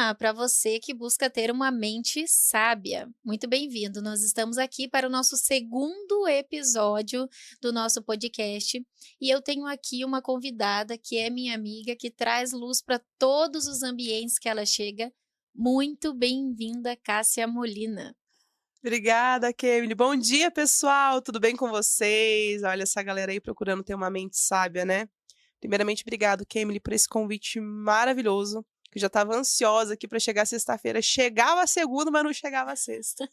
Olá, para você que busca ter uma mente sábia. Muito bem-vindo. Nós estamos aqui para o nosso segundo episódio do nosso podcast e eu tenho aqui uma convidada que é minha amiga, que traz luz para todos os ambientes que ela chega. Muito bem-vinda, Cássia Molina. Obrigada, Kemily. Bom dia, pessoal. Tudo bem com vocês? Olha essa galera aí procurando ter uma mente sábia, né? Primeiramente, obrigado, Kemily, por esse convite maravilhoso. Que eu já estava ansiosa aqui para chegar sexta-feira. Chegava a segunda, mas não chegava a sexta.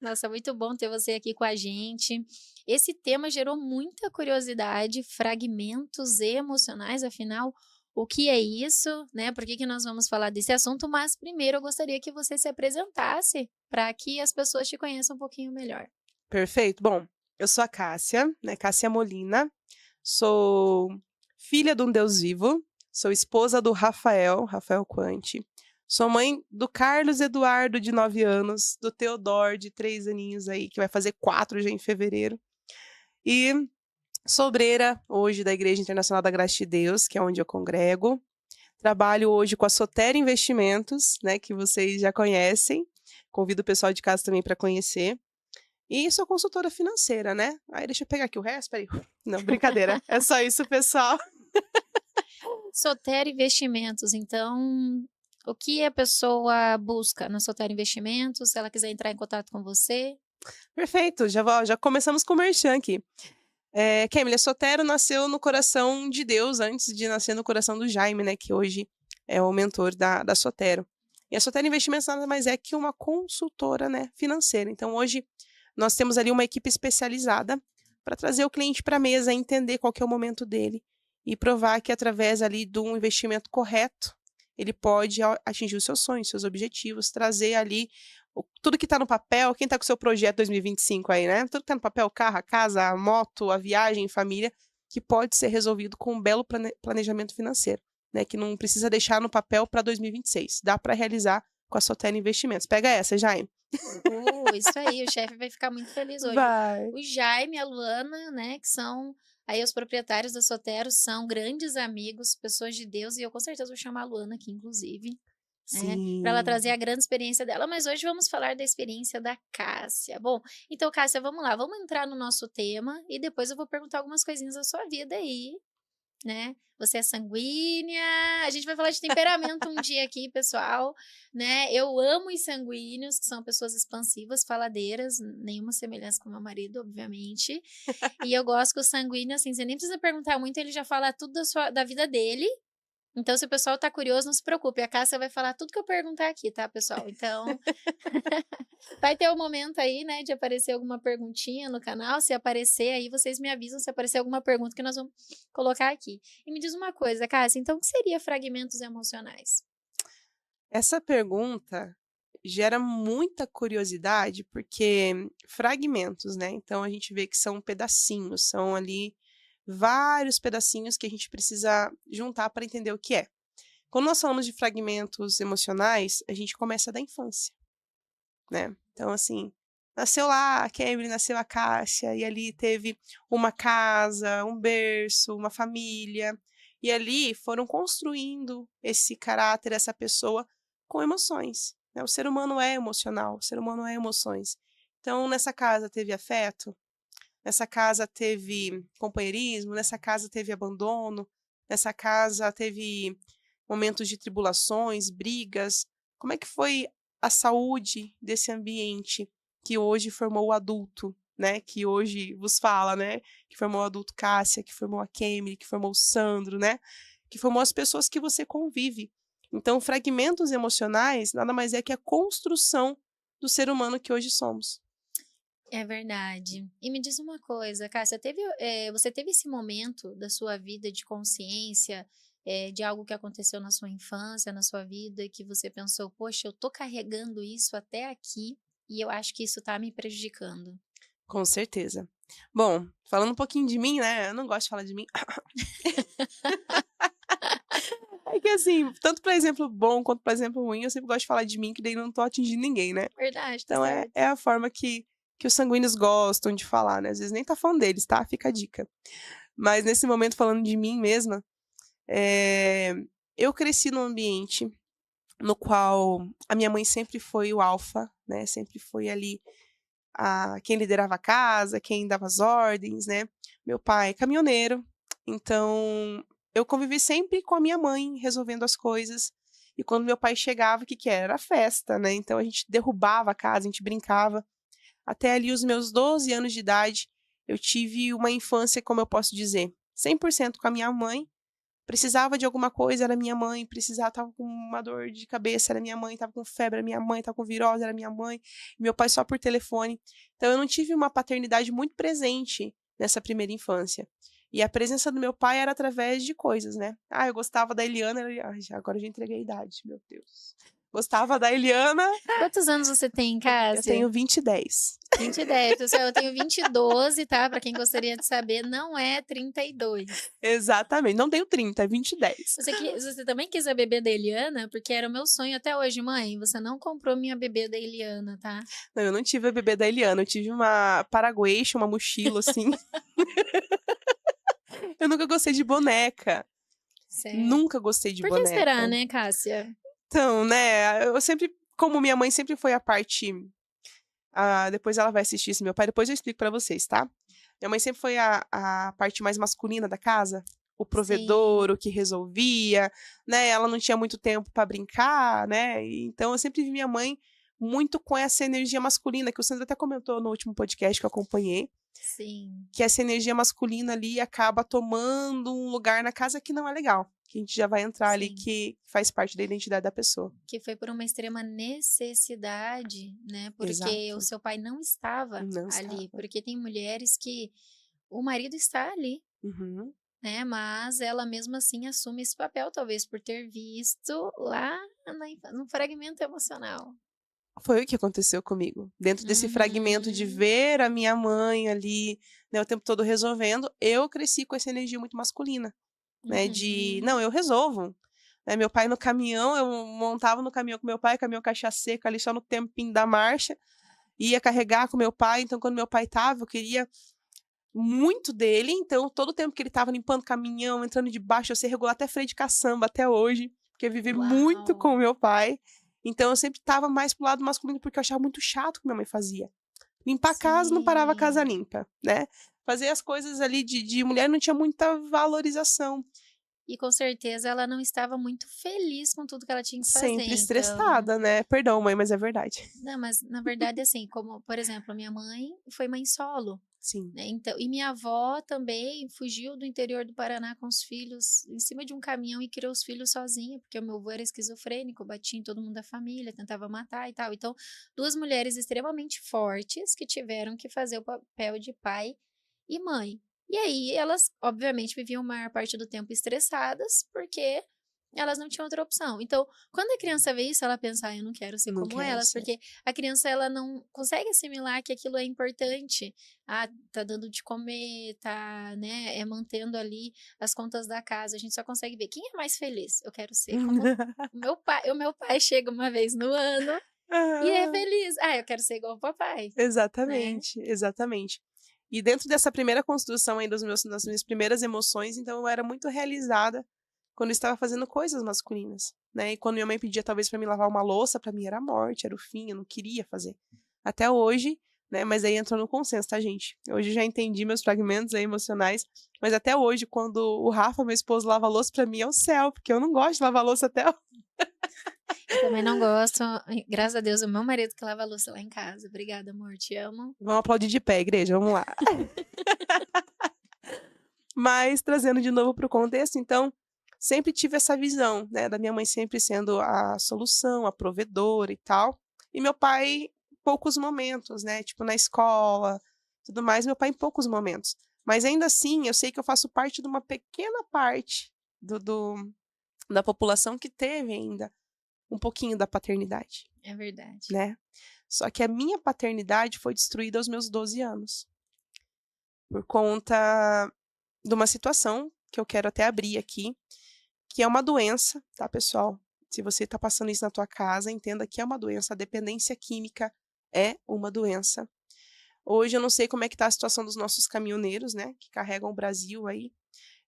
Nossa, muito bom ter você aqui com a gente. Esse tema gerou muita curiosidade, fragmentos emocionais, afinal, o que é isso, né? Por que que nós vamos falar desse assunto? Mas primeiro eu gostaria que você se apresentasse para que as pessoas te conheçam um pouquinho melhor. Perfeito. Bom, eu sou a Cássia, né? Cássia Molina. Sou filha de um Deus vivo. Sou esposa do Rafael Quanti. Sou mãe do Carlos Eduardo, de 9 anos, do Teodoro, de 3 aninhos aí, que vai fazer 4 já em fevereiro. E sou obreira hoje da Igreja Internacional da Graça de Deus, que é onde eu congrego. Trabalho hoje com a Sotera Investimentos, né, que vocês já conhecem. Convido o pessoal de casa também para conhecer. E sou consultora financeira, né? Aí deixa eu pegar aqui o resto, peraí. Não, brincadeira. É só isso, pessoal. Sotera Investimentos, então, o que a pessoa busca na Sotera Investimentos, se ela quiser entrar em contato com você? Perfeito, já começamos com o merchan aqui. Kemily, a Sotero nasceu no coração de Deus antes de nascer no coração do Jaime, né? Que hoje é o mentor da Sotero. E a Sotero Investimentos nada mais é que uma consultora, né, financeira. Então, hoje, nós temos ali uma equipe especializada para trazer o cliente para a mesa, entender qual que é o momento dele e provar que através ali de um investimento correto, ele pode atingir os seus sonhos, seus objetivos, trazer ali tudo que está no papel. Quem está com o seu projeto 2025 aí, né? Tudo que está no papel, o carro, a casa, a moto, a viagem, família, que pode ser resolvido com um belo planejamento financeiro, né? Que não precisa deixar no papel para 2026. Dá para realizar com a Sotera Investimentos. Pega essa, Jaime. Isso aí, o chefe vai ficar muito feliz hoje. Vai. O Jaime e a Luana, né, que são aí os proprietários da Sotero, são grandes amigos, pessoas de Deus, e eu com certeza vou chamar a Luana aqui, inclusive, né, para ela trazer Sim. a grande experiência dela. Mas hoje vamos falar da experiência da Cássia. Bom, então, Cássia, vamos lá, vamos entrar no nosso tema e depois eu vou perguntar algumas coisinhas da sua vida aí, né? Você é sanguínea, a gente vai falar de temperamento um dia aqui, pessoal, né? Eu amo os sanguíneos, que são pessoas expansivas, faladeiras, nenhuma semelhança com meu marido, obviamente. E eu gosto que o sanguíneo, assim, você nem precisa perguntar muito, ele já fala tudo da vida dele. Então, se o pessoal tá curioso, não se preocupe, a Cássia vai falar tudo que eu perguntar aqui, tá, pessoal? Então, vai ter um momento aí, né, de aparecer alguma perguntinha no canal. Se aparecer aí, vocês me avisam se aparecer alguma pergunta que nós vamos colocar aqui. E me diz uma coisa, Cássia, então o que seria fragmentos emocionais? Essa pergunta gera muita curiosidade, porque fragmentos, né? Então a gente vê que são pedacinhos, são ali vários pedacinhos que a gente precisa juntar para entender o que é. Quando nós falamos de fragmentos emocionais, a gente começa da infância, né? Então, assim, nasceu lá a Kemily, nasceu a Cássia, e ali teve uma casa, um berço, uma família, e ali foram construindo esse caráter, essa pessoa com emoções, né? O ser humano é emocional, o ser humano é emoções. Então, nessa casa teve afeto, nessa casa teve companheirismo, nessa casa teve abandono, nessa casa teve momentos de tribulações, brigas. Como é que foi a saúde desse ambiente que hoje formou o adulto, né? Que hoje vos fala, né? Que formou o adulto Cássia, que formou a Kemily, que formou o Sandro, né? Que formou as pessoas que você convive. Então, fragmentos emocionais nada mais é que a construção do ser humano que hoje somos. É verdade. E me diz uma coisa, Cássia, você teve esse momento da sua vida de consciência, de algo que aconteceu na sua infância, na sua vida, que você pensou, poxa, eu tô carregando isso até aqui e eu acho que isso tá me prejudicando. Com certeza. Bom, falando um pouquinho de mim, né? Eu não gosto de falar de mim. É que assim, tanto para exemplo bom quanto para exemplo ruim, eu sempre gosto de falar de mim, que daí não tô atingindo ninguém, né? Verdade, tá Então é, certo. é a forma que os sanguíneos gostam de falar, né? Às vezes nem tá falando deles, tá? Fica a dica. Mas nesse momento, falando de mim mesma, eh, eu cresci num ambiente no qual a minha mãe sempre foi o alfa, né? Sempre foi ali quem liderava a casa, quem dava as ordens, né? Meu pai é caminhoneiro, então eu convivi sempre com a minha mãe resolvendo as coisas. E quando meu pai chegava, o que que era? Era festa, né? Então a gente derrubava a casa, a gente brincava. Até ali os meus 12 anos de idade, eu tive uma infância, como eu posso dizer, 100% com a minha mãe. Precisava de alguma coisa, era minha mãe. Precisava, tava com uma dor de cabeça, era minha mãe. Tava com febre, era minha mãe. Tava com virose, era minha mãe. Meu pai só por telefone. Então eu não tive uma paternidade muito presente nessa primeira infância. E a presença do meu pai era através de coisas, né? Eu gostava da Eliana. Agora eu já entreguei a idade, meu Deus. Gostava da Eliana. Quantos anos você tem, Eu Cássia? tenho 20 e 10. 20 e 10. Pessoal, eu tenho 20 e 12, tá? Pra quem gostaria de saber, não é 32. Exatamente. Não tenho 30, é 20 e 10. Você também quis a bebê da Eliana? Porque era o meu sonho até hoje, mãe. Você não comprou minha bebê da Eliana, tá? Não, eu não tive a bebê da Eliana. Eu tive uma paraguaixa, uma mochila, assim. Eu nunca gostei de boneca. Certo. Nunca gostei de Por que boneca. será, né, Cássia? Então, né, eu sempre, como minha mãe sempre foi a parte, depois ela vai assistir isso, meu pai, depois eu explico pra vocês, tá? Minha mãe sempre foi a parte mais masculina da casa, o provedor, Sim. o que resolvia, né? Ela não tinha muito tempo pra brincar, né? Então eu sempre vi minha mãe muito com essa energia masculina, que o Sandro até comentou no último podcast que eu acompanhei. Sim. Que essa energia masculina ali acaba tomando um lugar na casa que não é legal. Que a gente já vai entrar ali, Sim. que faz parte da identidade da pessoa. Que foi por uma extrema necessidade, né? Porque Exato. o seu pai não estava Não ali. estava. Porque tem mulheres que o marido está ali, Uhum. né? Mas ela mesmo assim assume esse papel, talvez por ter visto lá no fragmento emocional. Foi o que aconteceu comigo. Dentro desse fragmento de Uhum. ver a minha mãe ali, né, o tempo todo resolvendo, eu cresci com essa energia muito masculina, né? De, não, Uhum. eu resolvo. Né, meu pai no caminhão, eu montava no caminhão com meu pai, caminhão caixa seca ali só no tempinho da marcha, ia carregar com meu pai, então quando meu pai tava, eu queria muito dele, então todo o tempo que ele tava limpando caminhão, entrando de baixo, eu sei regular até freio de caçamba até hoje, porque eu vivi muito com Uau. o meu pai. Então eu sempre tava mais pro lado masculino, porque eu achava muito chato o que minha mãe fazia. Limpar a casa, não parava a casa Sim. limpa, né? Fazer as coisas ali de mulher não tinha muita valorização. E com certeza ela não estava muito feliz com tudo que ela tinha que fazer, Sempre então... estressada, né? Perdão, mãe, mas é verdade. Não, mas na verdade, assim, como, por exemplo, minha mãe foi mãe solo, Sim. né? Então, e minha avó também fugiu do interior do Paraná com os filhos em cima de um caminhão e criou os filhos sozinha, porque o meu avô era esquizofrênico, batia em todo mundo da família, tentava matar e tal. Então, duas mulheres extremamente fortes que tiveram que fazer o papel de pai e mãe. E aí, elas, obviamente, viviam a maior parte do tempo estressadas, porque elas não tinham outra opção. Então, quando a criança vê isso, ela pensa, eu não quero ser Não como quero elas, ser. porque a criança, ela não consegue assimilar que aquilo é importante. Tá dando de comer, tá, né, mantendo ali as contas da casa. A gente só consegue ver quem é mais feliz. Eu quero ser como o meu pai. O meu pai chega uma vez no ano e é Ah, feliz. Eu quero ser igual o papai, né? exatamente, exatamente. E dentro dessa primeira construção aí das minhas primeiras emoções, então eu era muito realizada quando eu estava fazendo coisas masculinas, né? E quando minha mãe pedia talvez para me lavar uma louça, para mim era a morte, era o fim, eu não queria fazer. Até hoje, né? Mas aí entrou no consenso, tá, gente? Hoje eu já entendi meus fragmentos aí emocionais, mas até hoje, quando o Rafa, meu esposo, lava a louça para mim é o céu, porque eu não gosto de lavar louça até hoje. Eu também não gosto. Graças a Deus, o meu marido que lava a louça lá em casa. Obrigada, amor, te amo. Vamos aplaudir de pé, igreja, vamos lá. Mas trazendo de novo para o contexto, então, sempre tive essa visão, né, da minha mãe sempre sendo a solução, a provedora e tal. E meu pai, poucos momentos, né, tipo na escola, tudo mais, meu pai em poucos momentos. Mas ainda assim, eu sei que eu faço parte de uma pequena parte da população que teve ainda um pouquinho da paternidade, É verdade. né? Só que a minha paternidade foi destruída aos meus 12 anos. Por conta de uma situação que eu quero até abrir aqui, que é uma doença, tá, pessoal? Se você está passando isso na tua casa, entenda que é uma doença. A dependência química é uma doença. Hoje eu não sei como é que tá a situação dos nossos caminhoneiros, né, que carregam o Brasil aí,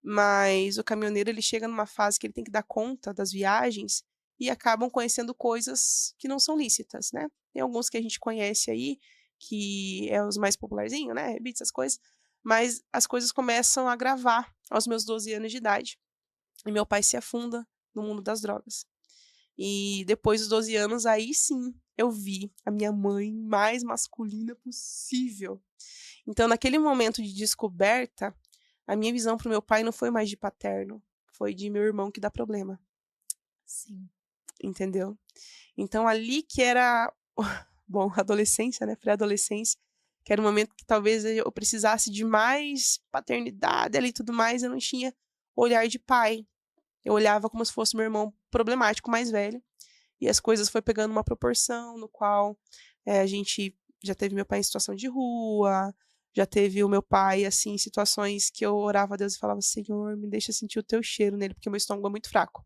mas o caminhoneiro ele chega numa fase que ele tem que dar conta das viagens e acabam conhecendo coisas que não são lícitas, né. Tem alguns que a gente conhece aí, que é os mais popularzinho, né, Rebites, essas coisas, mas as coisas começam a agravar aos meus 12 anos de idade, e meu pai se afunda no mundo das drogas. E depois dos 12 anos, aí sim, eu vi a minha mãe mais masculina possível. Então, naquele momento de descoberta, a minha visão para o meu pai não foi mais de paterno, foi de meu irmão que dá problema, Sim. entendeu? Então, ali que era, bom, adolescência, né? Pré-adolescência, que era um momento que talvez eu precisasse de mais paternidade ali e tudo mais, eu não tinha olhar de pai. Eu olhava como se fosse meu irmão problemático mais velho. E as coisas foi pegando uma proporção no qual a gente já teve meu pai em situação de rua, já teve o meu pai, assim, em situações que eu orava a Deus e falava: Senhor, me deixa sentir o teu cheiro nele, porque o meu estômago é muito fraco.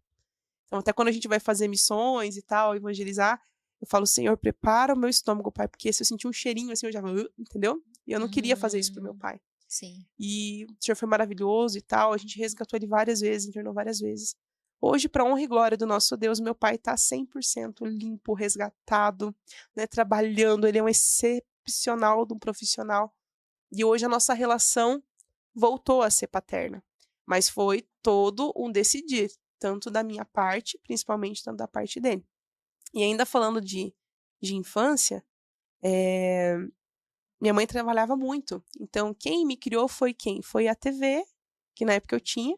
Então, até quando a gente vai fazer missões e tal, evangelizar, eu falo: Senhor, prepara o meu estômago, pai, porque se eu sentir um cheirinho assim, eu já, entendeu? E eu não queria fazer isso pro meu pai. Sim. E o Senhor foi maravilhoso e tal, a gente resgatou ele várias vezes, internou várias vezes. Hoje, para honra e glória do nosso Deus, meu pai está 100% limpo, resgatado, né, trabalhando, ele é um excepcional de um profissional. E hoje a nossa relação voltou a ser paterna, mas foi todo um decidir, tanto da minha parte, principalmente tanto da parte dele. E ainda falando de infância, eh, minha mãe trabalhava muito, então quem me criou foi quem? Foi a TV, que na época eu tinha,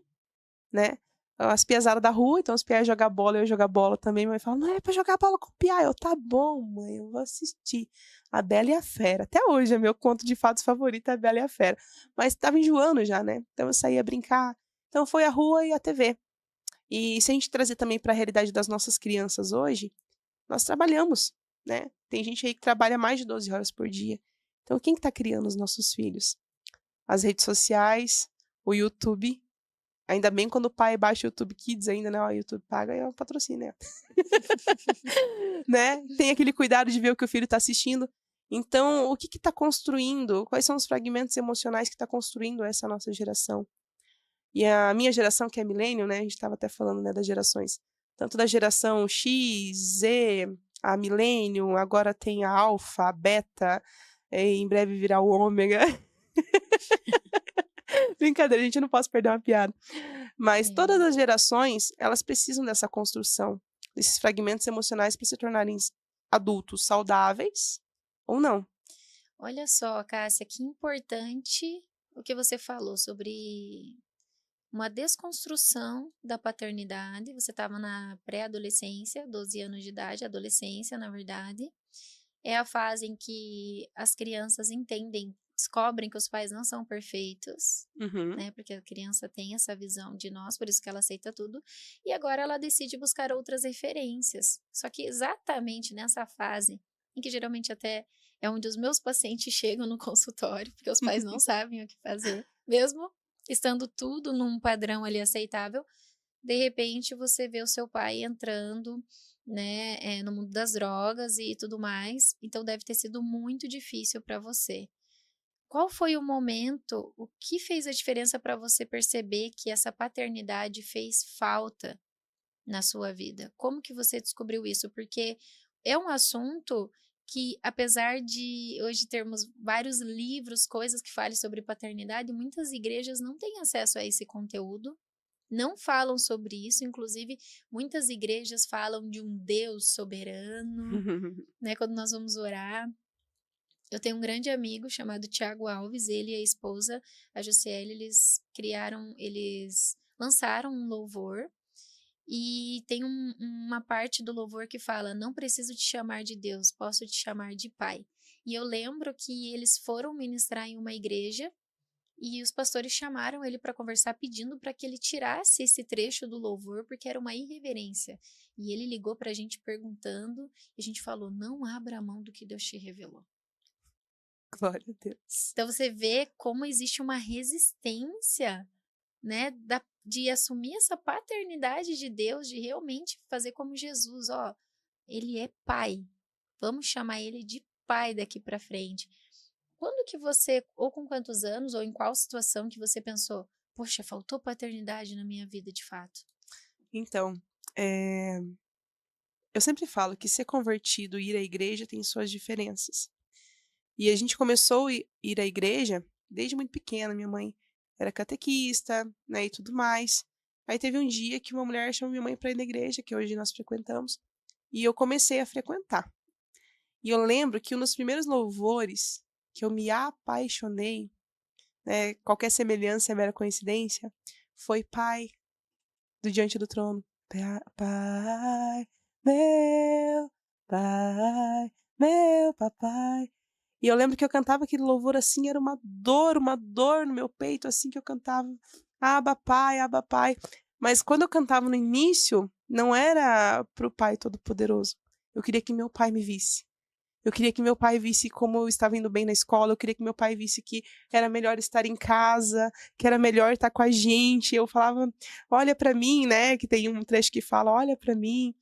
né, as piazadas da rua, então os piá iam jogar bola, eu ia jogar bola também, minha mãe falava: "Não é pra jogar bola com piá", eu: "Tá bom mãe, eu vou assistir A Bela e a Fera", até hoje é meu conto de fados favorito, é A Bela e a Fera, mas estava enjoando já, né, então eu saía brincar, então foi a rua e a TV. E se a gente trazer também pra realidade das nossas crianças hoje, nós trabalhamos, né, tem gente aí que trabalha mais de 12 horas por dia, então quem que tá criando os nossos filhos? As redes sociais, o YouTube. Ainda bem quando o pai baixa o YouTube Kids ainda, né, o YouTube paga é o patrocínio, né. Tem aquele cuidado de ver o que o filho está assistindo. Então, o que está construindo, quais são os fragmentos emocionais que está construindo essa nossa geração? E a minha geração, que é millennial, né, a gente estava até falando, né, das gerações, tanto da geração X, Z, a millennium, agora tem a alfa, a beta, em breve virá o ômega. Brincadeira, a gente não posso perder uma piada. Mas todas Sim. as gerações, elas precisam dessa construção, desses fragmentos emocionais para se tornarem adultos saudáveis ou não. Olha só, Cássia, que importante o que você falou sobre uma desconstrução da paternidade. Você estava na pré-adolescência, 12 anos de idade, adolescência, na verdade. É a fase em que as crianças entendem, descobrem que os pais não são perfeitos, Uhum. né? Porque a criança tem essa visão de nós, por isso que ela aceita tudo. E agora ela decide buscar outras referências. Só que exatamente nessa fase, em que geralmente até é onde os meus pacientes chegam no consultório, porque os pais não sabem o que fazer, mesmo estando tudo num padrão ali aceitável, de repente você vê o seu pai entrando, né, no mundo das drogas e tudo mais, então deve ter sido muito difícil para você. Qual foi o momento, o que fez a diferença para você perceber que essa paternidade fez falta na sua vida? Como que você descobriu isso? Porque é um assunto que, apesar de hoje termos vários livros, coisas que falem sobre paternidade, muitas igrejas não têm acesso a esse conteúdo, não falam sobre isso, inclusive muitas igrejas falam de um Deus soberano, né, quando nós vamos orar. Eu tenho um grande amigo chamado Tiago Alves, ele e a esposa, a Jussiele, eles lançaram um louvor e tem uma parte do louvor que fala: "Não preciso te chamar de Deus, posso te chamar de pai". E eu lembro que eles foram ministrar em uma igreja e os pastores chamaram ele para conversar, pedindo para que ele tirasse esse trecho do louvor, porque era uma irreverência. E ele ligou para a gente perguntando, e a gente falou: "Não abra a mão do que Deus te revelou". Glória a Deus. Então você vê como existe uma resistência, né, de assumir essa paternidade de Deus, de realmente fazer como Jesus, ó, ele é pai. Vamos chamar ele de pai daqui para frente. Quando que você, ou com quantos anos, ou em qual situação que você pensou, poxa, faltou paternidade na minha vida de fato? Então, eh, eu sempre falo que ser convertido e ir à igreja tem suas diferenças. E a gente começou a ir à igreja desde muito pequena. Minha mãe era catequista, né, e tudo mais. Aí teve um dia que uma mulher chamou minha mãe para ir na igreja, que hoje nós frequentamos, e eu comecei a frequentar. E eu lembro que um dos primeiros louvores que eu me apaixonei, né, qualquer semelhança é mera coincidência, foi Pai, do Diante do Trono. Pai, meu Pai, meu papai. E eu lembro que eu cantava aquele louvor assim, era uma dor no meu peito, assim, que eu cantava, Abba Pai, Abba Pai. Mas quando eu cantava no início, não era pro Pai Todo-Poderoso. Eu queria que meu pai me visse. Eu queria que meu pai visse como eu estava indo bem na escola, eu queria que meu pai visse que era melhor estar em casa, que era melhor estar com a gente. Eu falava, olha pra mim, né? Que tem um trecho que fala, olha pra mim.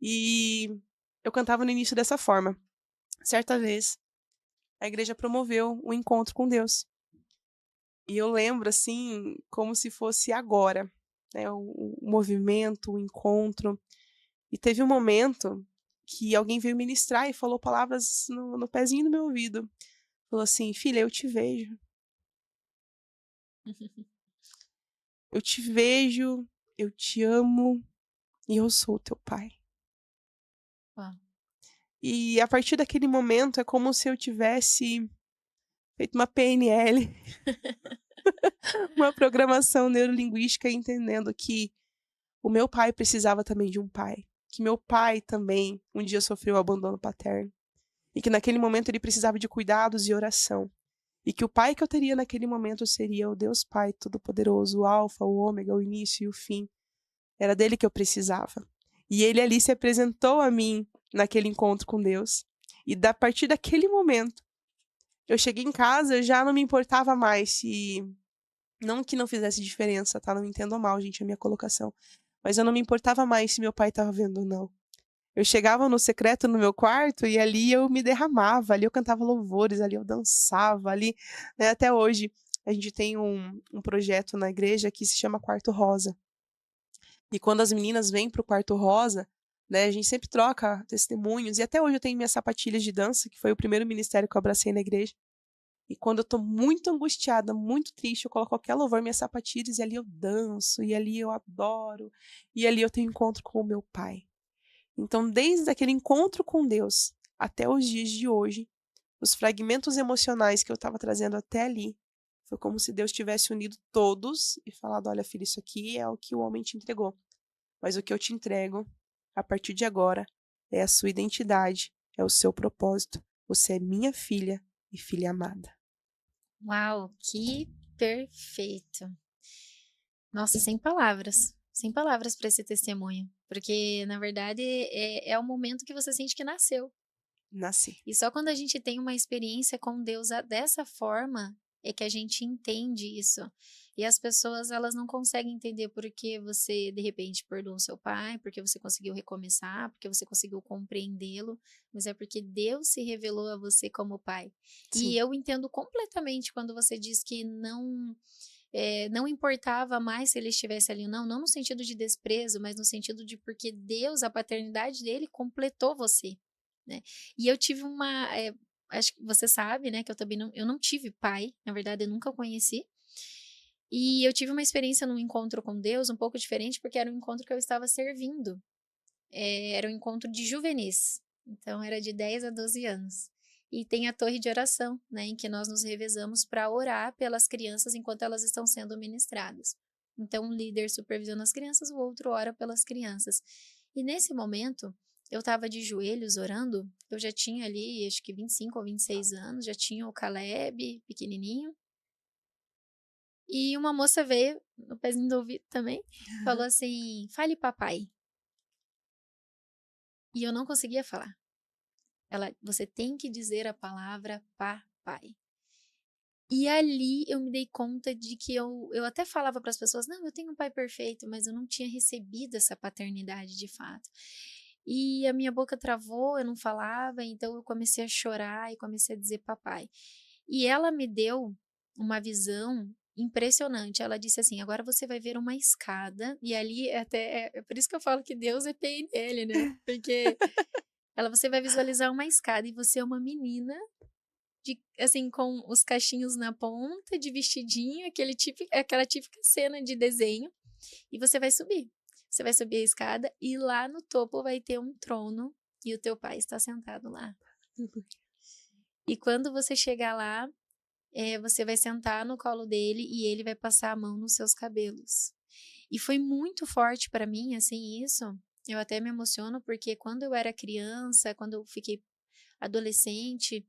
E eu cantava no início dessa forma. Certa vez, a igreja promoveu um encontro com Deus. E eu lembro, assim, como se fosse agora, né? O movimento, o encontro. E teve um momento que alguém veio ministrar e falou palavras no pezinho do meu ouvido. Falou assim: "Filha, eu te vejo. Eu te vejo, eu te amo e eu sou teu pai". Uau. E a partir daquele momento é como se eu tivesse feito uma PNL, uma programação neurolinguística, entendendo que o meu pai precisava também de um pai, que meu pai também um dia sofreu abandono paterno, e que naquele momento ele precisava de cuidados e oração. E que o pai que eu teria naquele momento seria o Deus Pai Todo-Poderoso, o Alfa, o Ômega, o início e o fim. Era dele que eu precisava. E ele ali se apresentou a mim naquele encontro com Deus. E a partir daquele momento, eu cheguei em casa, eu já não me importava mais se. Não que não fizesse diferença, tá? Não me entendam mal, gente, a minha colocação. Mas eu não me importava mais se meu pai estava vendo ou não. Eu chegava no secreto no meu quarto e ali eu me derramava, ali eu cantava louvores, ali eu dançava, ali, né, até hoje a gente tem um projeto na igreja que se chama Quarto Rosa. E quando as meninas vêm para o Quarto Rosa, né, a gente sempre troca testemunhos, e até hoje eu tenho minhas sapatilhas de dança, que foi o primeiro ministério que eu abracei na igreja. E quando eu tô muito angustiada, muito triste, eu coloco qualquer louvor, minhas sapatilhas, e ali eu danço, e ali eu adoro, e ali eu tenho encontro com o meu pai. Então, desde aquele encontro com Deus até os dias de hoje, os fragmentos emocionais que eu estava trazendo até ali, foi como se Deus tivesse unido todos e falado: olha, filho, isso aqui é o que o homem te entregou. Mas o que eu te entrego, a partir de agora, é a sua identidade, é o seu propósito. Você é minha filha e filha amada. Uau, que perfeito. Nossa, sem palavras para esse testemunho, porque na verdade é o momento que você sente que nasceu. Nasci. E só quando a gente tem uma experiência com Deus dessa forma é que a gente entende isso. E as pessoas, elas não conseguem entender porque você, de repente, perdoou o seu pai, porque você conseguiu recomeçar, porque você conseguiu compreendê-lo, mas é porque Deus se revelou a você como pai. E Sim. eu entendo completamente quando você diz que não importava mais se ele estivesse ali ou não, não no sentido de desprezo, mas no sentido de porque Deus, a paternidade dele, completou você, né? E eu tive acho que você sabe, né, que eu também eu não tive pai, na verdade eu nunca conheci, e eu tive uma experiência num encontro com Deus um pouco diferente, porque era um encontro que eu estava servindo, era um encontro de juvenis, então era de 10 a 12 anos. E tem a torre de oração, né, em que nós nos revezamos para orar pelas crianças enquanto elas estão sendo ministradas. Então, um líder supervisiona as crianças, o outro ora pelas crianças. E nesse momento, eu estava de joelhos orando, eu já tinha ali, acho que 25 ou 26 anos, já tinha o Caleb, pequenininho, e uma moça veio, no pezinho do ouvido também, falou assim, fale papai. E eu não conseguia falar. Você tem que dizer a palavra papai. E ali eu me dei conta de que eu até falava para as pessoas, não, eu tenho um pai perfeito, mas eu não tinha recebido essa paternidade de fato. E a minha boca travou, eu não falava, então eu comecei a chorar e comecei a dizer papai. E ela me deu uma visão impressionante. Ela disse assim: "Agora você vai ver uma escada", e ali é por isso que eu falo que Deus é PNL, né, porque você vai visualizar uma escada e você é uma menina de assim, com os cachinhos na ponta, de vestidinho, aquela típica cena de desenho, e você vai subir. Você vai subir a escada e lá no topo vai ter um trono e o teu pai está sentado lá. E quando você chegar lá, você vai sentar no colo dele e ele vai passar a mão nos seus cabelos. E foi muito forte para mim, assim, isso. Eu até me emociono porque quando eu era criança, quando eu fiquei adolescente,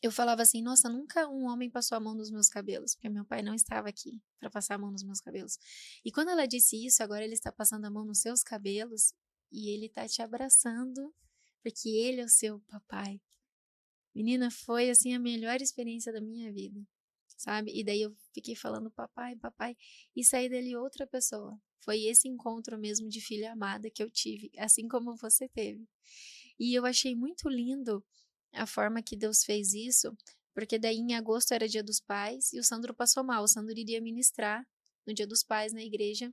eu falava assim: "Nossa, nunca um homem passou a mão nos meus cabelos", porque meu pai não estava aqui para passar a mão nos meus cabelos. E quando ela disse isso: "Agora ele está passando a mão nos seus cabelos e ele está te abraçando, porque ele é o seu papai". Menina, foi assim a melhor experiência da minha vida, sabe? E daí eu fiquei falando papai, papai, e saí dali outra pessoa. Foi esse encontro mesmo de filha amada que eu tive, assim como você teve. E eu achei muito lindo a forma que Deus fez isso, porque daí em agosto era Dia dos Pais e o Sandro passou mal. O Sandro iria ministrar no Dia dos Pais na igreja.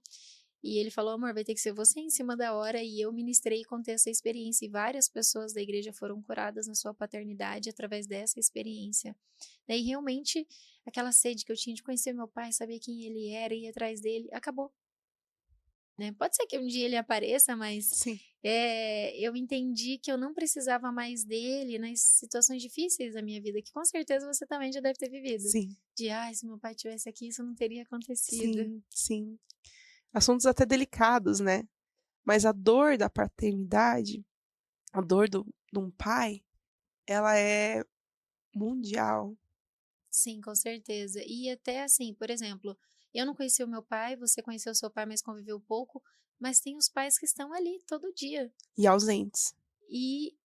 E ele falou: "Amor, vai ter que ser você em cima da hora". E eu ministrei e contei essa experiência. E várias pessoas da igreja foram curadas na sua paternidade através dessa experiência. Daí realmente aquela sede que eu tinha de conhecer meu pai, saber quem ele era, ir atrás dele, acabou. Né? Pode ser que um dia ele apareça, mas Sim, eu entendi que eu não precisava mais dele nas situações difíceis da minha vida, que com certeza você também já deve ter vivido. sim, De, ai, se meu pai tivesse aqui, isso não teria acontecido. sim, sim. Assuntos até delicados, né? Mas a dor da paternidade, a dor de um pai, ela é mundial. Sim, com certeza. E até assim, por exemplo, eu não conheci o meu pai, você conheceu o seu pai, mas conviveu pouco, mas tem os pais que estão ali todo dia. E ausentes. E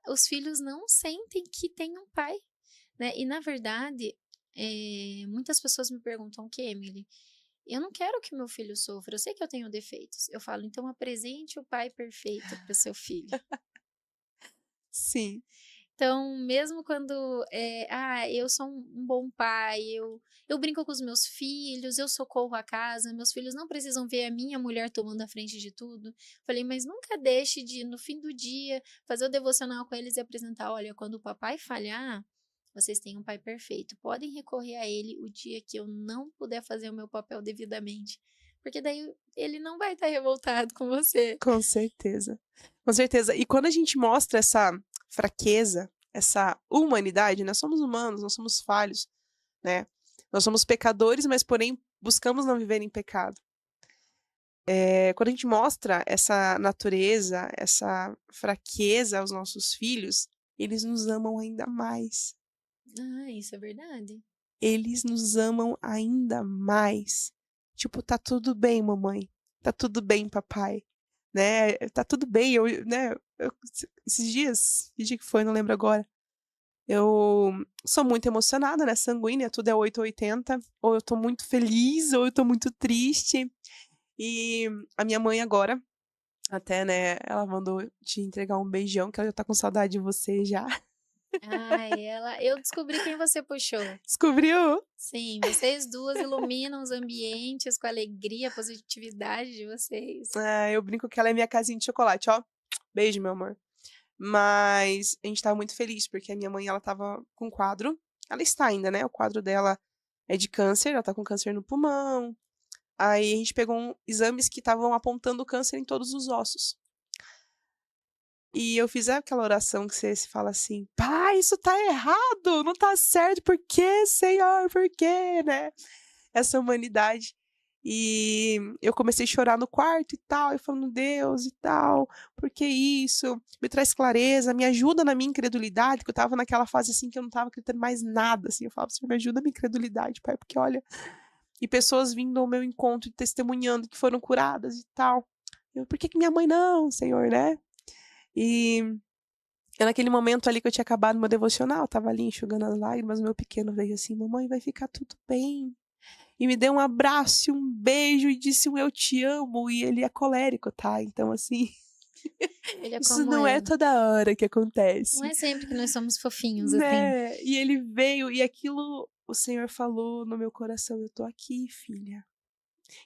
os filhos não sentem que tem um pai, né? E na verdade, muitas pessoas me perguntam que, Emily, eu não quero que meu filho sofra, eu sei que eu tenho defeitos. Eu falo, então apresente o pai perfeito para o seu filho. Sim, Então, mesmo quando, eu sou um bom pai, eu brinco com os meus filhos, eu socorro a casa, meus filhos não precisam ver a minha mulher tomando a frente de tudo. Falei, mas nunca deixe de, no fim do dia, fazer o devocional com eles e apresentar: olha, quando o papai falhar, vocês têm um pai perfeito. Podem recorrer a ele o dia que eu não puder fazer o meu papel devidamente. Porque daí ele não vai estar revoltado com você. com certeza. Com certeza. E quando a gente mostra essa fraqueza, essa humanidade, nós somos humanos, nós somos falhos, né? Nós somos pecadores, mas porém buscamos não viver em pecado. Quando a gente mostra essa natureza, essa fraqueza aos nossos filhos, eles nos amam ainda mais. Ah, isso é verdade. Eles nos amam ainda mais. Tipo, tá tudo bem, mamãe. Tá tudo bem, papai. Né? Tá tudo bem. Esses dias, que dia que foi, não lembro agora. Eu sou muito emocionada, né? Sanguínea, tudo é 8 ou 80. Ou eu tô muito feliz, ou eu tô muito triste. E a minha mãe agora, até, né, ela mandou te entregar um beijão, que ela já tá com saudade de você já. Ai, eu descobri quem você puxou. Descobriu? Sim, vocês duas iluminam os ambientes com a alegria, a positividade de vocês. Eu brinco que ela é minha casinha de chocolate, ó. Beijo, meu amor. Mas a gente tava muito feliz, porque a minha mãe, ela tava com quadro. Ela está ainda, né? O quadro dela é de câncer, ela tá com câncer no pulmão. Aí a gente pegou exames que estavam apontando câncer em todos os ossos. E eu fiz aquela oração que você se fala assim: pai, isso tá errado, não tá certo, por quê, Senhor, por quê, né? Essa humanidade. E eu comecei a chorar no quarto e tal, e falando, Deus e tal, por que isso? Me traz clareza, me ajuda na minha incredulidade, que eu tava naquela fase assim que eu não tava acreditando mais nada, assim. Eu falava, Senhor, me ajuda na minha incredulidade, pai, porque olha, e pessoas vindo ao meu encontro e testemunhando que foram curadas e tal. Eu, por que que minha mãe não, Senhor, né? E naquele momento ali que eu tinha acabado meu devocional, tava ali enxugando as lágrimas, meu pequeno veio assim, mamãe, vai ficar tudo bem. E me deu um abraço e um beijo e disse um eu te amo, e ele é colérico, tá? Então, assim, Ele é Isso como não é eu. toda hora que Não acontece, é sempre que nós somos fofinhos, assim. né. E ele veio e aquilo o Senhor falou no meu coração: "Eu tô aqui, filha".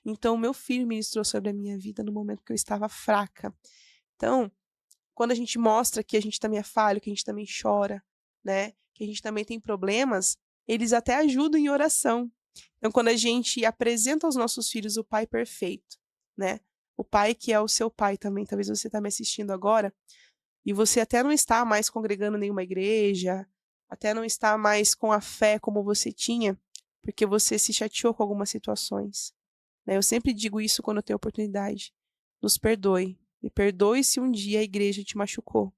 Então o meu filho ministrou sobre a minha vida no momento que eu estava fraca. Então, quando a gente mostra que a gente também é falho, que a gente também chora, né, que a gente também tem problemas, eles até ajudam em oração. Então, quando a gente apresenta aos nossos filhos o pai perfeito, né, o pai que é o seu pai também, talvez você está me assistindo agora, e você até não está mais congregando em nenhuma igreja, até não está mais com a fé como você tinha, porque você se chateou com algumas situações, né. Eu sempre digo isso quando eu tenho oportunidade: "Nos perdoe, me perdoe se um dia a igreja te machucou,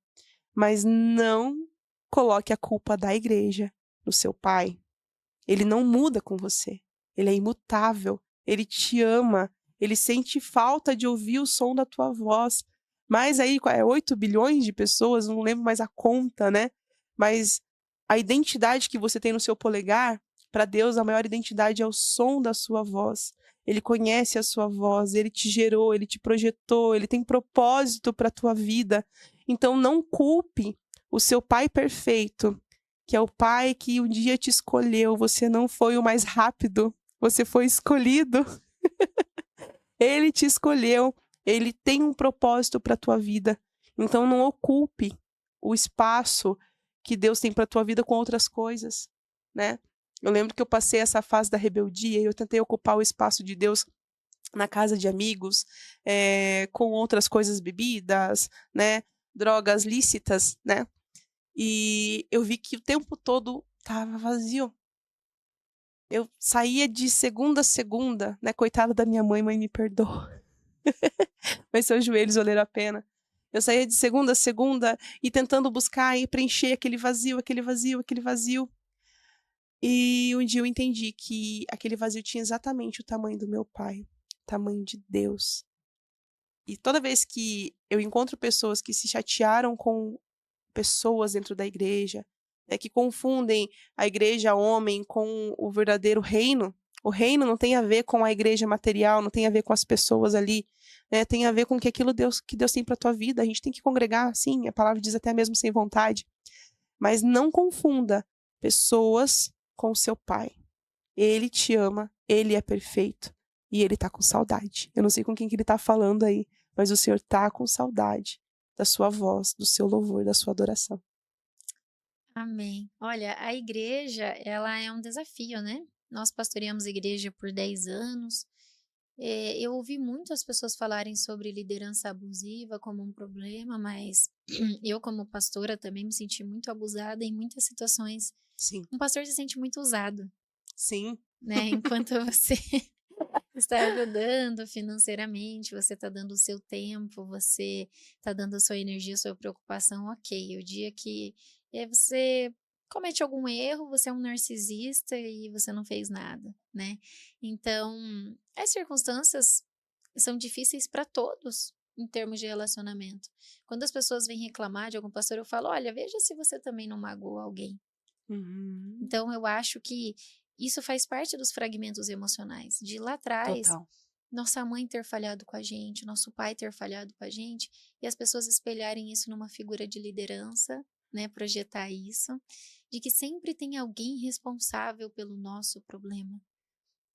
mas não coloque a culpa da igreja no seu pai. Ele não muda com você, ele é imutável, ele te ama, ele sente falta de ouvir o som da tua voz". Mas aí 8 bilhões de pessoas, não lembro mais a conta, né, mas a identidade que você tem no seu polegar, para Deus a maior identidade é o som da sua voz. Ele conhece a sua voz, ele te gerou, ele te projetou, ele tem propósito para a tua vida. Então não culpe o seu pai perfeito, que é o pai que um dia te escolheu, você não foi o mais rápido, você foi escolhido. Ele te escolheu, ele tem um propósito para a tua vida. Então não ocupe o espaço que Deus tem para a tua vida com outras coisas, né. Eu lembro que eu passei essa fase da rebeldia e eu tentei ocupar o espaço de Deus na casa de amigos, com outras coisas, bebidas, né, drogas lícitas, né. E eu vi que o tempo todo estava vazio. Eu saía de segunda a segunda, né, coitada da minha mãe, mãe me perdoa, mas seus joelhos valeram a pena. Eu saía de segunda a segunda e tentando buscar e preencher aquele vazio, aquele vazio, aquele vazio. E um dia eu entendi que aquele vazio tinha exatamente o tamanho do meu pai, o tamanho de Deus. E toda vez que eu encontro pessoas que se chatearam com pessoas dentro da igreja, né, que confundem a igreja homem com o verdadeiro reino. O reino não tem a ver com a igreja material, não tem a ver com as pessoas ali, né, tem a ver com que Deus tem para tua vida. A gente tem que congregar, sim, a palavra diz até mesmo sem vontade, mas não confunda pessoas com seu pai. Ele te ama, ele é perfeito e ele tá com saudade. Eu não sei com quem que ele tá falando aí, mas o Senhor tá com saudade da sua voz, do seu louvor, da sua adoração. Amém. Olha, a igreja, ela é um desafio, né. Nós pastoreamos igreja por 10 anos. Eu ouvi muitas pessoas falarem sobre liderança abusiva como um problema, mas eu como pastora também me senti muito abusada em muitas situações. Sim, Um pastor se sente muito usado, sim. né, enquanto você está ajudando financeiramente, você está dando o seu tempo, você está dando a sua energia, a sua preocupação, ok. O dia que você comete algum erro, você é um narcisista e você não fez nada, né. Então, as circunstâncias são difíceis para todos em termos de relacionamento. Quando as pessoas vêm reclamar de algum pastor, eu falo: "Olha, veja se você também não magoou alguém". Uhum. Então eu acho que isso faz parte dos fragmentos emocionais, de lá atrás, Total. nossa mãe ter falhado com a gente, nosso pai ter falhado com a gente, e as pessoas espelharem isso numa figura de liderança, né, projetar isso, de que sempre tem alguém responsável pelo nosso problema.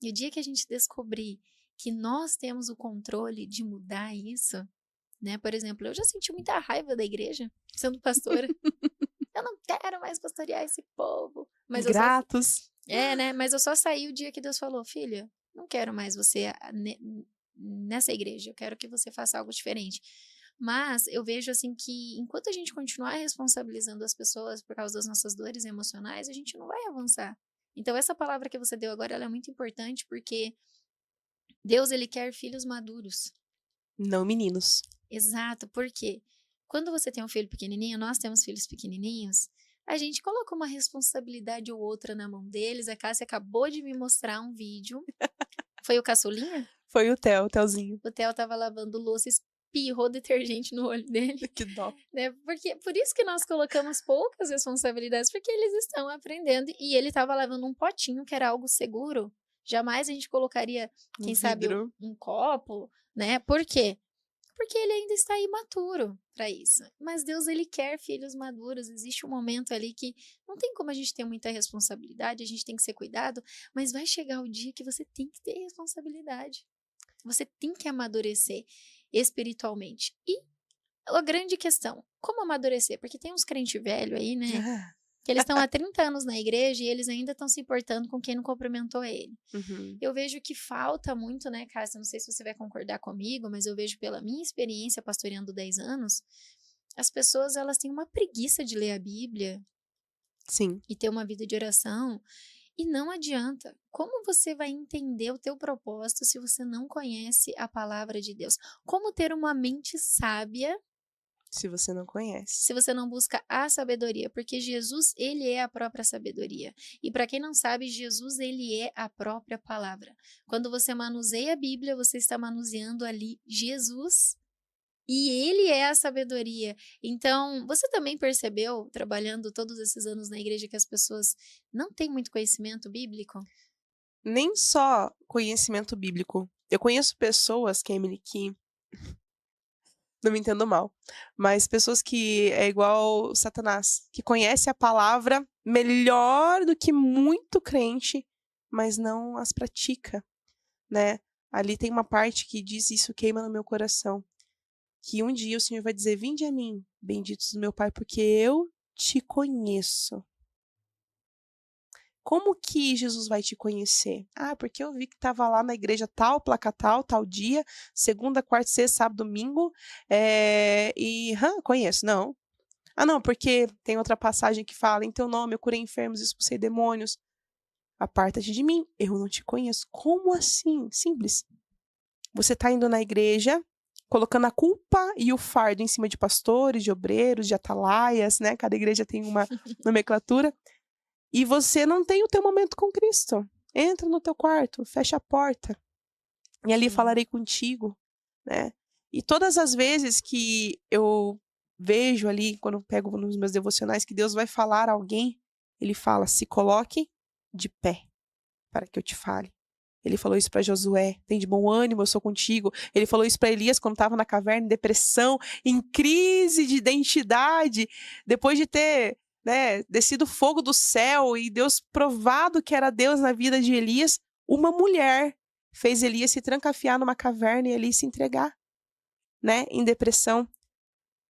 E o dia que a gente descobrir que nós temos o controle de mudar isso, né, por exemplo, eu já senti muita raiva da igreja, sendo pastora. Eu não quero mais pastorear esse povo, mas eu só Ingratos. né, mas eu só saí o dia que Deus falou: "Filha, não quero mais você nessa igreja, eu quero que você faça algo diferente". Mas eu vejo, assim, que enquanto a gente continuar responsabilizando as pessoas por causa das nossas dores emocionais, a gente não vai avançar. Então essa palavra que você deu agora, ela é muito importante, porque Deus, ele quer filhos maduros. Não meninos. Exato, porque quando você tem um filho pequenininho, nós temos filhos pequenininhos, a gente coloca uma responsabilidade ou outra na mão deles. A Cássia acabou de me mostrar um vídeo. Foi o caçulinha? Foi o Theo, o Theozinho. O Theo estava lavando louça, espirrou detergente no olho dele, Que dó. né? Porque por isso que nós colocamos poucas responsabilidades, porque eles estão aprendendo e ele estava lavando um potinho que era algo seguro. Jamais a gente colocaria, Um quem sabe, vidro. um copo, né? Por quê? porque ele ainda está imaturo para isso. Mas Deus, ele quer filhos maduros. Existe um momento ali que não tem como a gente ter muita responsabilidade, a gente tem que ser cuidado, mas vai chegar o dia que você tem que ter responsabilidade. Você tem que amadurecer espiritualmente. E a grande questão, como amadurecer? Porque tem uns crente velho aí, né? Que eles estão há 30 anos na igreja e eles ainda estão se importando com quem não cumprimentou ele. Uhum. Eu vejo que falta muito, né, Cássia? Não sei se você vai concordar comigo, mas eu vejo pela minha experiência pastoreando 10 anos, as pessoas, elas têm uma preguiça de ler a Bíblia Sim. e ter uma vida de oração. E não adianta. Como você vai entender o teu propósito se você não conhece a palavra de Deus? Como ter uma mente sábia Se você não conhece. se você não busca a sabedoria? Porque Jesus, ele é a própria sabedoria. E para quem não sabe, Jesus, ele é a própria palavra. Quando você manuseia a Bíblia, você está manuseando ali Jesus e ele é a sabedoria. Então, você também percebeu, trabalhando todos esses anos na igreja, que as pessoas não têm muito conhecimento bíblico? Nem só conhecimento bíblico. Eu conheço pessoas, Kemily, que não me entendo mal, mas pessoas que é igual Satanás, que conhece a palavra melhor do que muito crente, mas não as pratica, né? Ali tem uma parte que diz: isso queima no meu coração, que um dia o Senhor vai dizer: vinde a mim, benditos do meu Pai, porque eu te conheço. Como que Jesus vai te conhecer? Ah, porque eu vi que estava lá na igreja tal, placa tal, tal dia, segunda, quarta, sexta, sábado, domingo, conheço. Não. Ah, não, porque tem outra passagem que fala: em teu nome eu curei enfermos, expulsei demônios. Aparta-te de mim, eu não te conheço. Como assim? Simples. Você está indo na igreja, colocando a culpa e o fardo em cima de pastores, de obreiros, de atalaias, né? Cada igreja tem uma nomenclatura. E você não tem o teu momento com Cristo. Entra no teu quarto, fecha a porta. E ali Sim. falarei contigo, né? E todas as vezes que eu vejo ali, quando eu pego nos meus devocionais, que Deus vai falar a alguém, ele fala: se coloque de pé para que eu te fale. Ele falou isso para Josué: tem de bom ânimo, eu sou contigo. Ele falou isso para Elias quando estava na caverna, em depressão, em crise de identidade, depois de ter, né, descido fogo do céu e Deus provado que era Deus na vida de Elias. Uma mulher fez Elias se trancafiar numa caverna e ali se entregar, né, em depressão.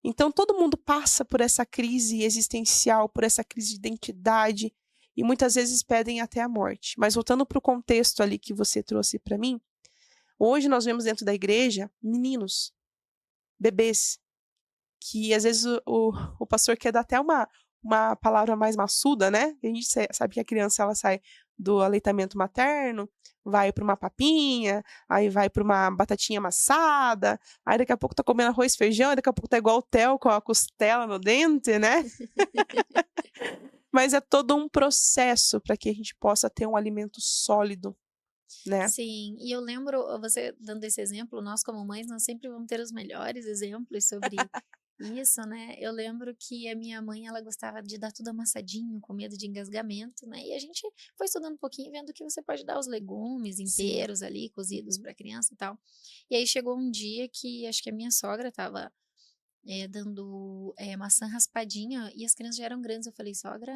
Então todo mundo passa por essa crise existencial, por essa crise de identidade, e muitas vezes pedem até a morte. Mas voltando para o contexto ali que você trouxe para mim, hoje nós vemos dentro da igreja meninos, bebês, que às vezes o pastor quer dar até uma palavra mais maçuda, né? A gente sabe que a criança, ela sai do aleitamento materno, vai para uma papinha, aí vai para uma batatinha amassada, aí daqui a pouco tá comendo arroz e feijão, daqui a pouco tá igual o Theo com a costela no dente, né? Mas é todo um processo para que a gente possa ter um alimento sólido, né? Sim, e eu lembro, você dando esse exemplo, nós como mães, nós sempre vamos ter os melhores exemplos sobre isso, né? Eu lembro que a minha mãe, ela gostava de dar tudo amassadinho, com medo de engasgamento, né? E a gente foi estudando um pouquinho, vendo que você pode dar os legumes inteiros ali, cozidos para criança e tal. E aí chegou um dia que acho que a minha sogra estava dando maçã raspadinha e as crianças já eram grandes. Eu falei: sogra,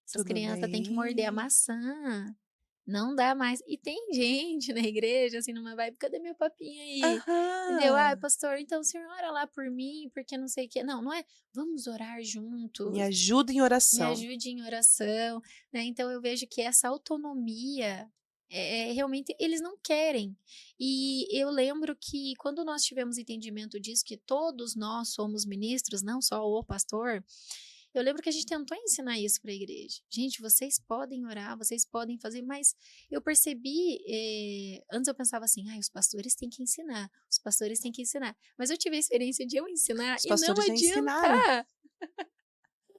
essas Tudo crianças têm que morder a bem. maçã. Não dá mais. E tem gente na igreja, assim, numa vibe: cadê meu papinho aí? Entendeu? Ah, Aham. pastor, então o senhor ora lá por mim, porque não sei o quê. Não, não é vamos orar Me juntos, ajuda em me oração. ajude em oração, né? Então eu vejo que essa autonomia realmente eles não querem. E eu lembro que quando nós tivemos entendimento disso, que todos nós somos ministros, não só o pastor, eu lembro que a gente tentou ensinar isso para a igreja. Gente, vocês podem orar, vocês podem fazer, mas eu percebi, antes eu pensava assim: os pastores têm que ensinar, os pastores têm que ensinar. Mas eu tive a experiência de eu ensinar Os e não pastores já ensinaram. adiantar.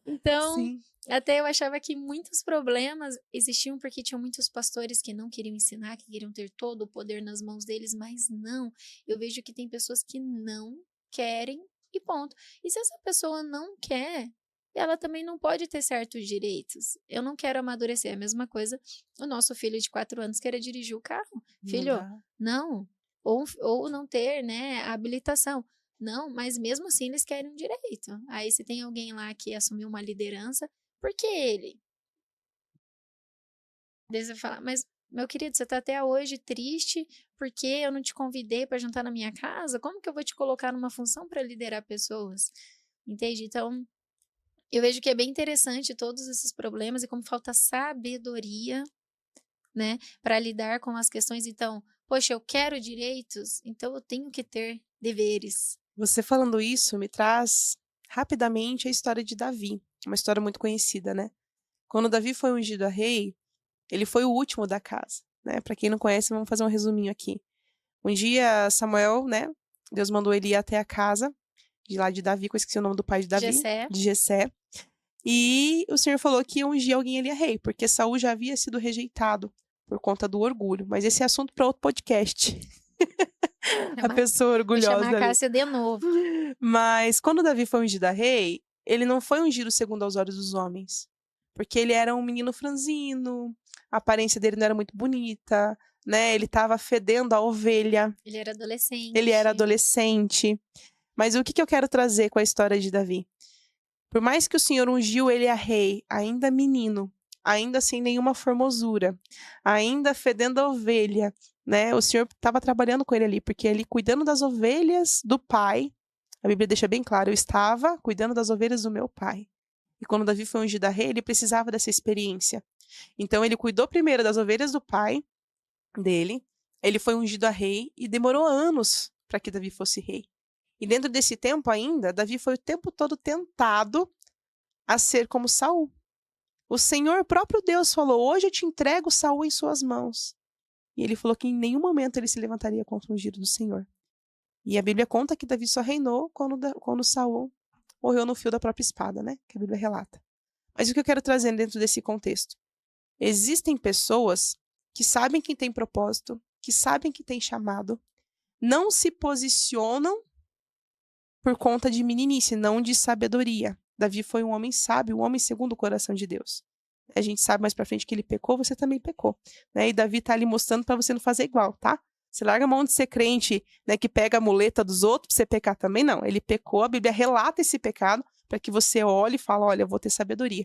Então, Sim. até eu achava que muitos problemas existiam porque tinham muitos pastores que não queriam ensinar, que queriam ter todo o poder nas mãos deles, mas não. Eu vejo que tem pessoas que não querem e ponto. E se essa pessoa não quer, ela também não pode ter certos direitos. Eu não quero amadurecer. É a mesma coisa o nosso filho de 4 anos querer dirigir o carro. Não Filho, dá. não. ou não ter, né, a habilitação. Não, mas mesmo assim eles querem um direito. Aí se tem alguém lá que assumiu uma liderança, por que ele? Daí você fala, mas meu querido, você tá até hoje triste porque eu não te convidei para jantar na minha casa? Como que eu vou te colocar numa função para liderar pessoas? Entende? Então, eu vejo que é bem interessante todos esses problemas e como falta sabedoria, né, para lidar com as questões. Então, poxa, eu quero direitos, então eu tenho que ter deveres. Você falando isso me traz rapidamente a história de Davi, uma história muito conhecida, né? Quando Davi foi ungido a rei, ele foi o último da casa, né? Para quem não conhece, vamos fazer um resuminho aqui. Um dia, Samuel, né? Deus mandou ele ir até a casa de lá de Davi, que eu esqueci o nome do pai de Davi, Jessé, de Jessé. E o Senhor falou que ia ungir alguém ele a rei, porque Saul já havia sido rejeitado por conta do orgulho. Mas esse é assunto para outro podcast. A pessoa vou chamar a orgulhosa ali. Cássia de novo. Mas quando Davi foi ungido a rei, ele não foi ungido segundo aos olhos dos homens. Porque ele era um menino franzino, a aparência dele não era muito bonita, né? Ele estava fedendo a ovelha, Ele era adolescente. ele era adolescente. Mas o que eu quero trazer com a história de Davi? Por mais que o Senhor ungiu ele a rei, ainda menino, ainda sem nenhuma formosura, ainda fedendo a ovelha, né? O Senhor estava trabalhando com ele ali, porque ele cuidando das ovelhas do pai, a Bíblia deixa bem claro, eu estava cuidando das ovelhas do meu pai. E quando Davi foi ungido a rei, ele precisava dessa experiência. Então ele cuidou primeiro das ovelhas do pai dele, ele foi ungido a rei e demorou anos para que Davi fosse rei. E dentro desse tempo ainda, Davi foi o tempo todo tentado a ser como Saul. O Senhor, próprio Deus, falou: hoje eu te entrego Saul em suas mãos. E ele falou que em nenhum momento ele se levantaria contra o ungido do Senhor. E a Bíblia conta que Davi só reinou quando Saul morreu no fio da própria espada, né? Que a Bíblia relata. Mas o que eu quero trazer dentro desse contexto? Existem pessoas que sabem que tem propósito, que sabem que tem chamado, não se posicionam por conta de meninice, não de sabedoria. Davi foi um homem sábio, um homem segundo o coração de Deus. A gente sabe mais pra frente que ele pecou, você também pecou, né? E Davi tá ali mostrando para você não fazer igual, tá? Você larga a mão de ser crente, né, que pega a muleta dos outros pra você pecar também, não. Ele pecou, a Bíblia relata esse pecado para que você olhe e fale, olha, eu vou ter sabedoria.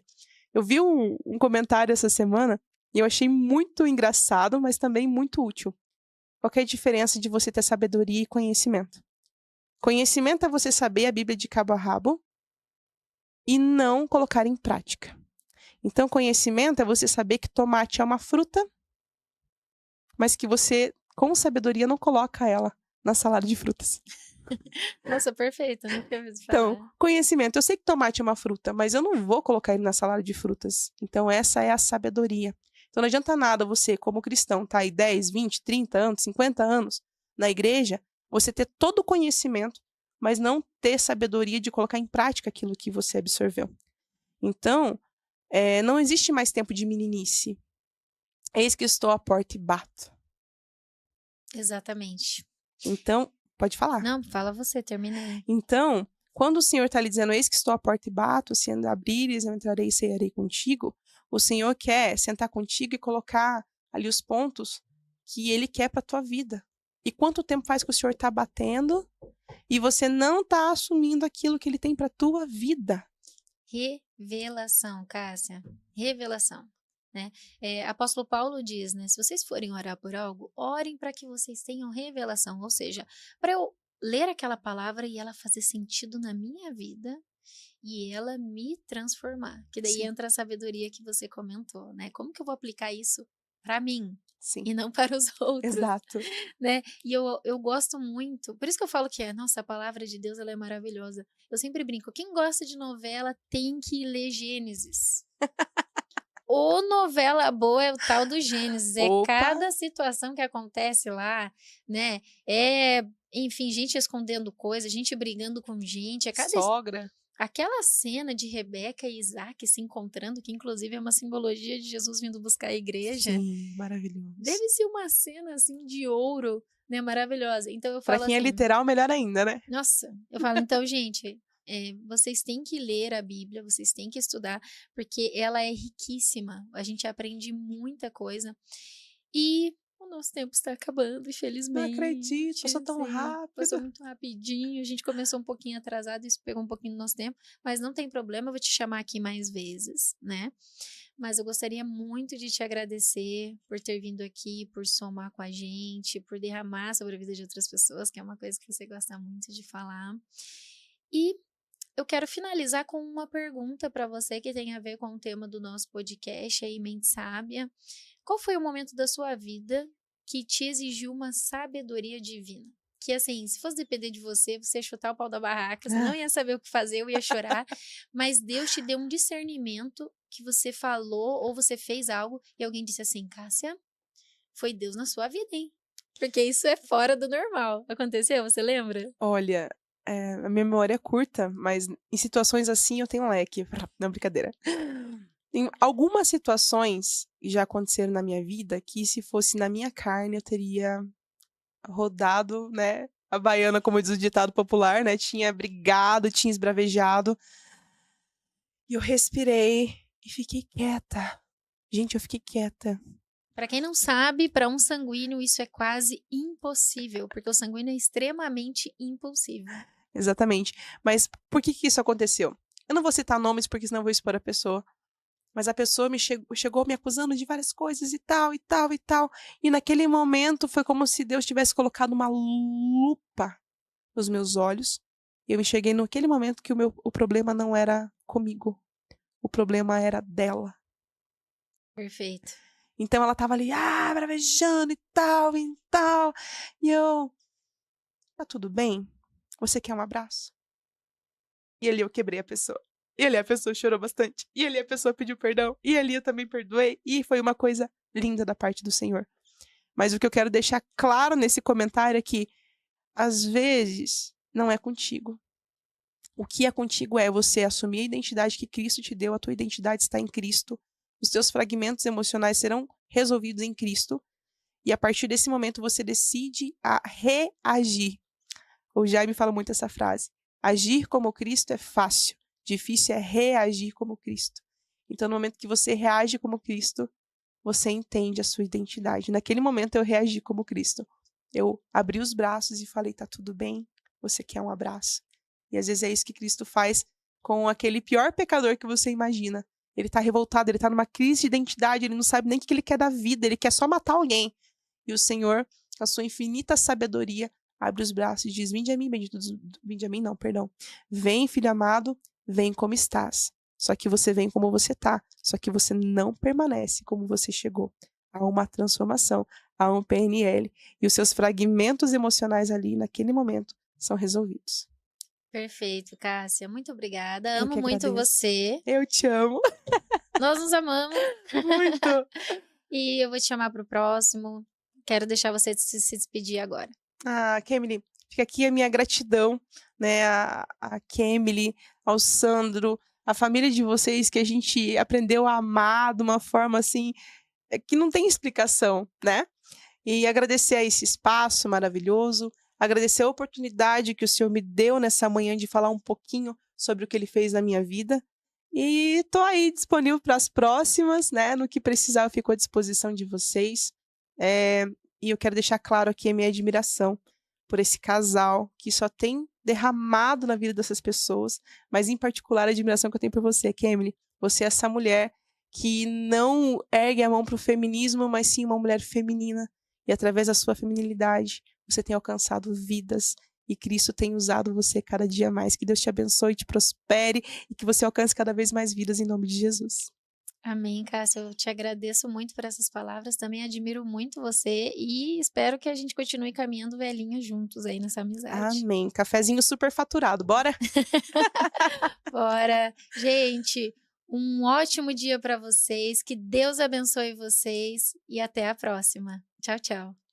Eu vi um comentário essa semana e eu achei muito engraçado, mas também muito útil. Qual que é a diferença de você ter sabedoria e conhecimento? Conhecimento é você saber a Bíblia de cabo a rabo e não colocar em prática. Então, conhecimento é você saber que tomate é uma fruta, mas que você, com sabedoria, não coloca ela na salada de frutas. Nossa, perfeito, nunca ouvi Então, falar. conhecimento. Eu sei que tomate é uma fruta, mas eu não vou colocar ele na salada de frutas. Então, essa é a sabedoria. Então, não adianta nada você, como cristão, tá aí 10, 20, 30 anos, 50 anos na igreja, você ter todo o conhecimento, mas não ter sabedoria de colocar em prática aquilo que você absorveu. Então, não existe mais tempo de meninice. Eis que estou à porta e bato. Exatamente. Então, pode falar. Não, fala você, terminei. Então, quando o Senhor está lhe dizendo, eis que estou à porta e bato, se ainda abrires, eu entrarei e cearei contigo, o Senhor quer sentar contigo e colocar ali os pontos que Ele quer para a tua vida. E quanto tempo faz que o Senhor está batendo e você não está assumindo aquilo que Ele tem para a tua vida? Revelação, Cássia. Revelação. Né? Apóstolo Paulo diz, né? Se vocês forem orar por algo, orem para que vocês tenham revelação. Ou seja, para eu ler aquela palavra e ela fazer sentido na minha vida e ela me transformar. Que daí Sim. entra a sabedoria que você comentou, né? Como que eu vou aplicar isso para mim? Sim. E não para os outros. Exato. Né? E eu gosto muito, por isso que eu falo que nossa, a palavra de Deus ela é maravilhosa. Eu sempre brinco, quem gosta de novela tem que ler Gênesis. Ou novela boa é o tal do Gênesis, Opa. Cada situação que acontece lá, né? Enfim, gente escondendo coisa, gente brigando com gente, Sogra. Aquela cena de Rebeca e Isaac se encontrando, que inclusive é uma simbologia de Jesus vindo buscar a igreja. Sim, maravilhoso. Deve ser uma cena assim de ouro, né? Maravilhosa. Então eu Pra falo quem é assim, literal, melhor ainda, né? nossa, eu falo, então, gente, vocês têm que ler a Bíblia, vocês têm que estudar, porque ela é riquíssima. A gente aprende muita coisa. E o nosso tempo está acabando, Não infelizmente. acredito, passou tão Sim, rápido. passou muito rapidinho. A gente começou um pouquinho atrasado, isso pegou um pouquinho do nosso tempo, mas não tem problema, eu vou te chamar aqui mais vezes, né? Mas eu gostaria muito de te agradecer por ter vindo aqui, por somar com a gente, por derramar sobre a vida de outras pessoas, que é uma coisa que você gosta muito de falar. E eu quero finalizar com uma pergunta para você que tem a ver com o tema do nosso podcast aí, Mente Sábia. Qual foi o momento da sua vida que te exigiu uma sabedoria divina? Que assim, se fosse depender de você, você ia chutar o pau da barraca, você não ia saber o que fazer, eu ia chorar, mas Deus te deu um discernimento que você falou ou você fez algo e alguém disse assim, Cássia, foi Deus na sua vida, hein? Porque isso é fora do normal. Aconteceu, você lembra? Olha, a minha memória é curta, mas em situações assim eu tenho um leque. Não, brincadeira. Em algumas situações já aconteceram na minha vida que se fosse na minha carne eu teria rodado, né, a baiana, como diz o ditado popular, né, tinha brigado, tinha esbravejado. E eu respirei e fiquei quieta. Gente, eu fiquei quieta. Para quem não sabe, para um sanguíneo isso é quase impossível, porque o sanguíneo é extremamente impulsivo. Exatamente. Mas por que que isso aconteceu? Eu não vou citar nomes porque senão eu vou expor a pessoa. Mas a pessoa chegou me acusando de várias coisas e tal, e tal, e tal. E naquele momento foi como se Deus tivesse colocado uma lupa nos meus olhos. E eu enxerguei naquele momento que o problema não era comigo. O problema era dela. Perfeito. Então ela tava ali, bravejando e tal, e tal. E eu, tá tudo bem? Você quer um abraço? E ali eu quebrei a pessoa. E ali a pessoa chorou bastante. E ali a pessoa pediu perdão. E ali eu também perdoei. E foi uma coisa linda da parte do Senhor. Mas o que eu quero deixar claro nesse comentário é que, às vezes, não é contigo. O que é contigo é você assumir a identidade que Cristo te deu, a tua identidade está em Cristo. Os teus fragmentos emocionais serão resolvidos em Cristo. E a partir desse momento você decide a reagir. O Jaime fala muito essa frase. Agir como Cristo é fácil. Difícil é reagir como Cristo. Então, no momento que você reage como Cristo, você entende a sua identidade. Naquele momento, eu reagi como Cristo. Eu abri os braços e falei, tá tudo bem? Você quer um abraço? E às vezes é isso que Cristo faz com aquele pior pecador que você imagina. Ele tá revoltado, ele tá numa crise de identidade, ele não sabe nem o que ele quer da vida, ele quer só matar alguém. E o Senhor, com a sua infinita sabedoria, abre os braços e diz, vinde a mim, bendito, vinde a mim não, perdão. Vem, filho amado, vem como estás. Só que você vem como você tá. Só que você não permanece como você chegou. Há uma transformação, há um PNL. E os seus fragmentos emocionais ali, naquele momento, são resolvidos. Perfeito, Cássia. Muito obrigada. Eu Amo que muito agradeço. você. Eu te amo. Nós nos amamos. Muito. E eu vou te chamar para o próximo. Quero deixar você se despedir agora. Kemily, fica aqui a minha gratidão, né, a Kemily, ao Sandro, a família de vocês que a gente aprendeu a amar de uma forma assim, que não tem explicação, né? E agradecer a esse espaço maravilhoso, agradecer a oportunidade que o Senhor me deu nessa manhã de falar um pouquinho sobre o que Ele fez na minha vida. E tô aí disponível para as próximas, né? No que precisar, eu fico à disposição de vocês. E eu quero deixar claro aqui a minha admiração por esse casal que só tem derramado na vida dessas pessoas, mas em particular a admiração que eu tenho por você, Kemily. Você é essa mulher que não ergue a mão para o feminismo, mas sim uma mulher feminina. E através da sua feminilidade, você tem alcançado vidas. E Cristo tem usado você cada dia mais. Que Deus te abençoe, te prospere e que você alcance cada vez mais vidas em nome de Jesus. Amém, Cássia. Eu te agradeço muito por essas palavras. Também admiro muito você e espero que a gente continue caminhando velhinhos juntos aí nessa amizade. Amém. Cafezinho super faturado. Bora? Bora. Gente, um ótimo dia para vocês. Que Deus abençoe vocês e até a próxima. Tchau, tchau.